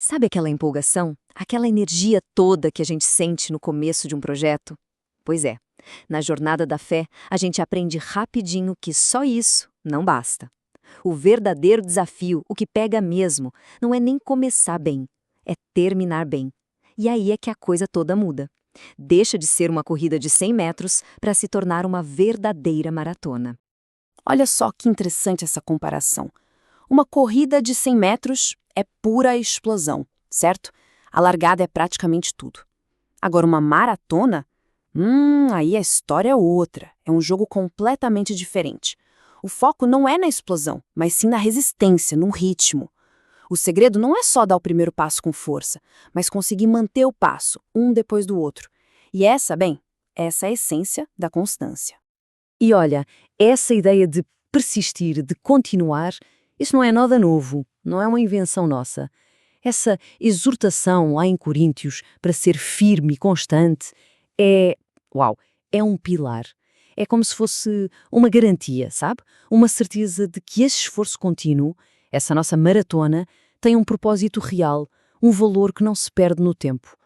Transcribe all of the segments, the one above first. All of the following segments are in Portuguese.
Sabe aquela empolgação? Aquela energia toda que a gente sente no começo de um projeto? Pois é, na jornada da fé, a gente aprende rapidinho que só isso não basta. O verdadeiro desafio, o que pega mesmo, não é nem começar bem, é terminar bem. E aí é que a coisa toda muda. Deixa de ser uma corrida de 100 metros para se tornar uma verdadeira maratona. Olha só que interessante essa comparação. Uma corrida de 100 metros é pura explosão, certo? A largada é praticamente tudo. Agora, uma maratona? Aí a história é outra. É um jogo completamente diferente. O foco não é na explosão, mas sim na resistência, no ritmo. O segredo não é só dar o primeiro passo com força, mas conseguir manter o passo, um depois do outro. E essa é a essência da constância. E olha, essa ideia de persistir, de continuar, isso não é nada novo, não é uma invenção nossa. Essa exortação lá em Coríntios para ser firme e constante é um pilar. É como se fosse uma garantia, sabe? Uma certeza de que esse esforço contínuo, essa nossa maratona, tem um propósito real, um valor que não se perde no tempo.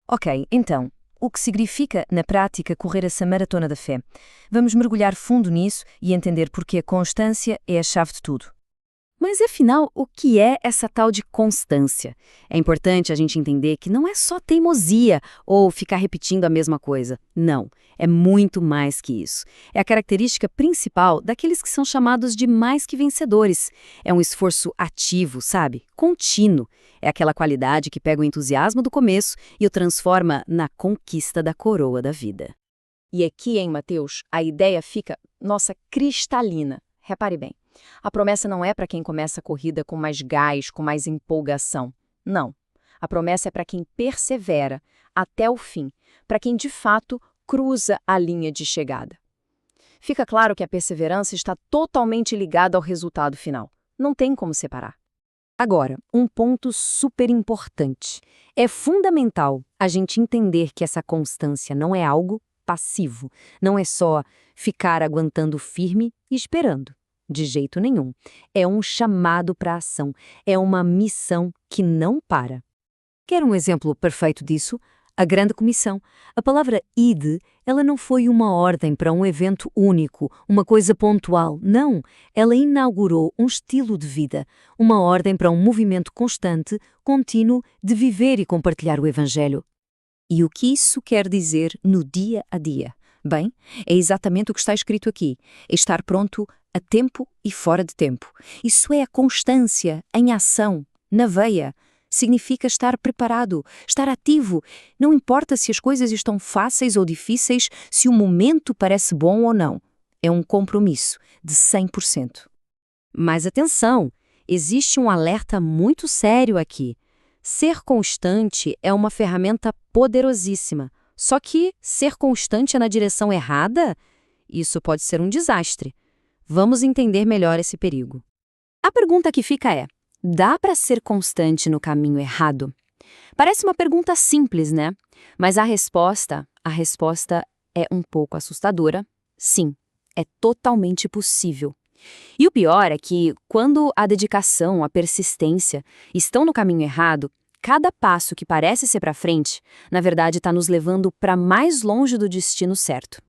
Ok, então, o que significa, na prática, correr essa maratona da fé? Vamos mergulhar fundo nisso e entender porque a constância é a chave de tudo. Mas afinal, o que é essa tal de constância? É importante a gente entender que não é só teimosia ou ficar repetindo a mesma coisa. Não, é muito mais que isso. É a característica principal daqueles que são chamados de mais que vencedores. É um esforço ativo, sabe? Contínuo. É aquela qualidade que pega o entusiasmo do começo e o transforma na conquista da coroa da vida. E aqui em Mateus, a ideia fica, cristalina. Repare bem. A promessa não é para quem começa a corrida com mais gás, com mais empolgação. Não. A promessa é para quem persevera até o fim, para quem de fato cruza a linha de chegada. Fica claro que a perseverança está totalmente ligada ao resultado final. Não tem como separar. Agora, um ponto super importante. É fundamental a gente entender que essa constância não é algo passivo. Não é só ficar aguentando firme e esperando. De jeito nenhum. É um chamado para a ação. É uma missão que não para. Quer um exemplo perfeito disso? A Grande Comissão. A palavra ide, ela não foi uma ordem para um evento único, uma coisa pontual. Não. Ela inaugurou um estilo de vida, uma ordem para um movimento constante, contínuo, de viver e compartilhar o Evangelho. E o que isso quer dizer no dia a dia? Bem, é exatamente o que está escrito aqui. Estar pronto a tempo e fora de tempo. Isso é a constância em ação, na veia. Significa estar preparado, estar ativo. Não importa se as coisas estão fáceis ou difíceis, se o momento parece bom ou não. É um compromisso de 100%. Mas atenção, existe um alerta muito sério aqui. Ser constante é uma ferramenta poderosíssima. Só que ser constante na direção errada, isso pode ser um desastre. Vamos entender melhor esse perigo. A pergunta que fica é: dá para ser constante no caminho errado? Parece uma pergunta simples, né? Mas a resposta é um pouco assustadora. Sim, é totalmente possível. E o pior é que, quando a dedicação, a persistência estão no caminho errado, cada passo que parece ser para frente, na verdade está nos levando para mais longe do destino certo.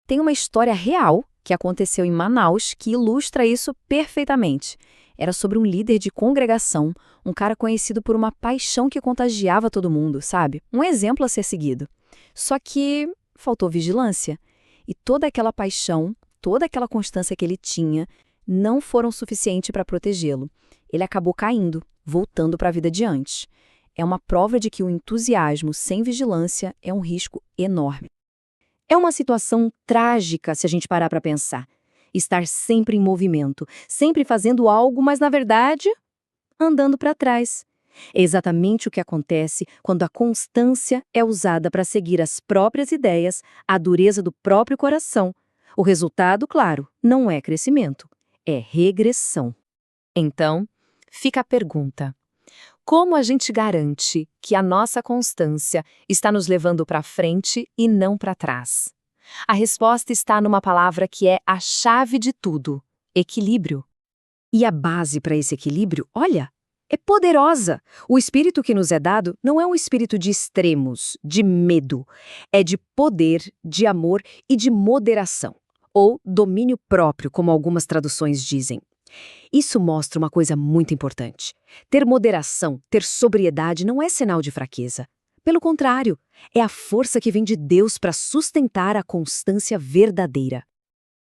Tem uma história real que aconteceu em Manaus que ilustra isso perfeitamente. Era sobre um líder de congregação, um cara conhecido por uma paixão que contagiava todo mundo, sabe? Um exemplo a ser seguido. Só que faltou vigilância. E toda aquela paixão, toda aquela constância que ele tinha, não foram suficientes para protegê-lo. Ele acabou caindo, voltando para a vida de antes. É uma prova de que o entusiasmo sem vigilância é um risco enorme. É uma situação trágica se a gente parar para pensar. Estar sempre em movimento, sempre fazendo algo, mas na verdade, andando para trás. É exatamente o que acontece quando a constância é usada para seguir as próprias ideias, a dureza do próprio coração. O resultado, claro, não é crescimento, é regressão. Então, fica a pergunta: como a gente garante que a nossa constância está nos levando para frente e não para trás? A resposta está numa palavra que é a chave de tudo: equilíbrio. E a base para esse equilíbrio, olha, É poderosa. O espírito que nos é dado não é um espírito de extremos, de medo. É de poder, de amor e de moderação. Ou domínio próprio, como algumas traduções dizem. Isso mostra uma coisa muito importante. Ter moderação, ter sobriedade não é sinal de fraqueza. Pelo contrário, é a força que vem de Deus para sustentar a constância verdadeira.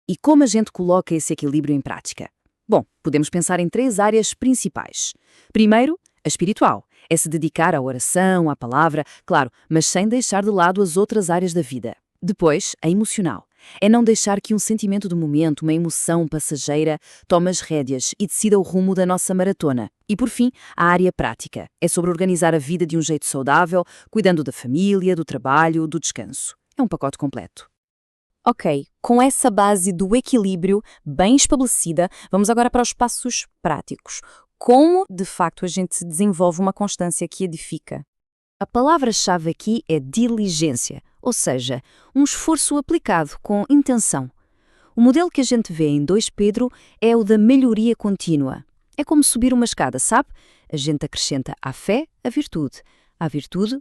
E como a gente coloca esse equilíbrio em prática? Bom, podemos pensar em 3 áreas principais. Primeiro, a espiritual. É se dedicar à oração, à palavra, claro, mas sem deixar de lado as outras áreas da vida. Depois, a emocional. É não deixar que um sentimento do momento, uma emoção passageira, tome as rédeas e decida o rumo da nossa maratona. E por fim, a área prática. É sobre organizar a vida de um jeito saudável, cuidando da família, do trabalho, do descanso. É um pacote completo. Ok, com essa base do equilíbrio bem estabelecida, vamos agora para os passos práticos. Como, de facto, a gente desenvolve uma constância que edifica? A palavra-chave aqui é diligência, ou seja, um esforço aplicado com intenção. O modelo que a gente vê em 2 Pedro é o da melhoria contínua. É como subir uma escada, sabe? A gente acrescenta à fé a virtude,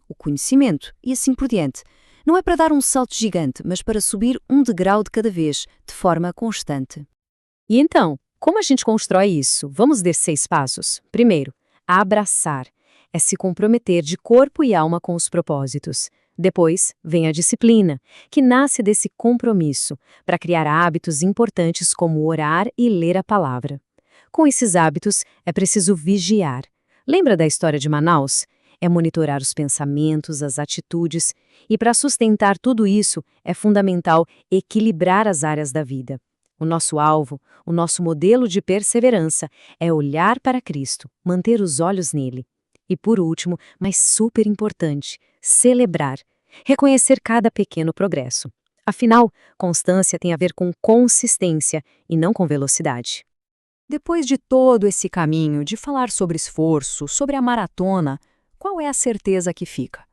o conhecimento e assim por diante. Não é para dar um salto gigante, mas para subir um degrau de cada vez, de forma constante. E então, como a gente constrói isso? Vamos ver 6 passos. Primeiro, abraçar. É se comprometer de corpo e alma com os propósitos. Depois, vem a disciplina, que nasce desse compromisso, para criar hábitos importantes como orar e ler a palavra. Com esses hábitos, é preciso vigiar. Lembra da história de Manaus? É monitorar os pensamentos, as atitudes, e para sustentar tudo isso, é fundamental equilibrar as áreas da vida. O nosso alvo, o nosso modelo de perseverança, é olhar para Cristo, manter os olhos nele. E por último, mas super importante, celebrar, reconhecer cada pequeno progresso. Afinal, constância tem a ver com consistência e não com velocidade. Depois de todo esse caminho de falar sobre esforço, sobre a maratona, qual é a certeza que fica?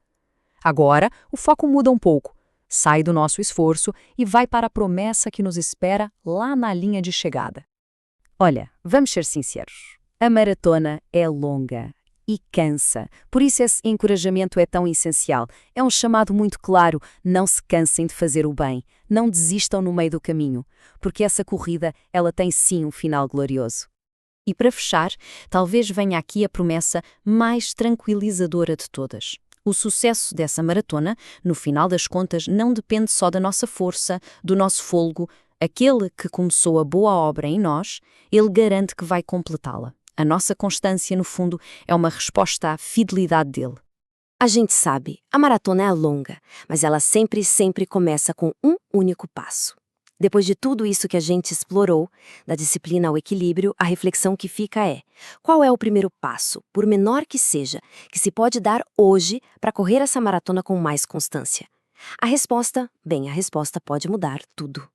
Agora, o foco muda um pouco. Sai do nosso esforço e vai para a promessa que nos espera lá na linha de chegada. Olha, vamos ser sinceros. A maratona é longa e cansa. Por isso esse encorajamento é tão essencial. É um chamado muito claro: não se cansem de fazer o bem, não desistam no meio do caminho, porque essa corrida, ela tem sim um final glorioso. E para fechar, talvez venha aqui a promessa mais tranquilizadora de todas. O sucesso dessa maratona, no final das contas, não depende só da nossa força, do nosso fôlego. Aquele que começou a boa obra em nós, ele garante que vai completá-la. A nossa constância, no fundo, é uma resposta à fidelidade dele. A gente sabe, a maratona é longa, mas ela sempre começa com um único passo. Depois de tudo isso que a gente explorou, da disciplina ao equilíbrio, a reflexão que fica é: qual é o primeiro passo, por menor que seja, que se pode dar hoje para correr essa maratona com mais constância? A resposta pode mudar tudo.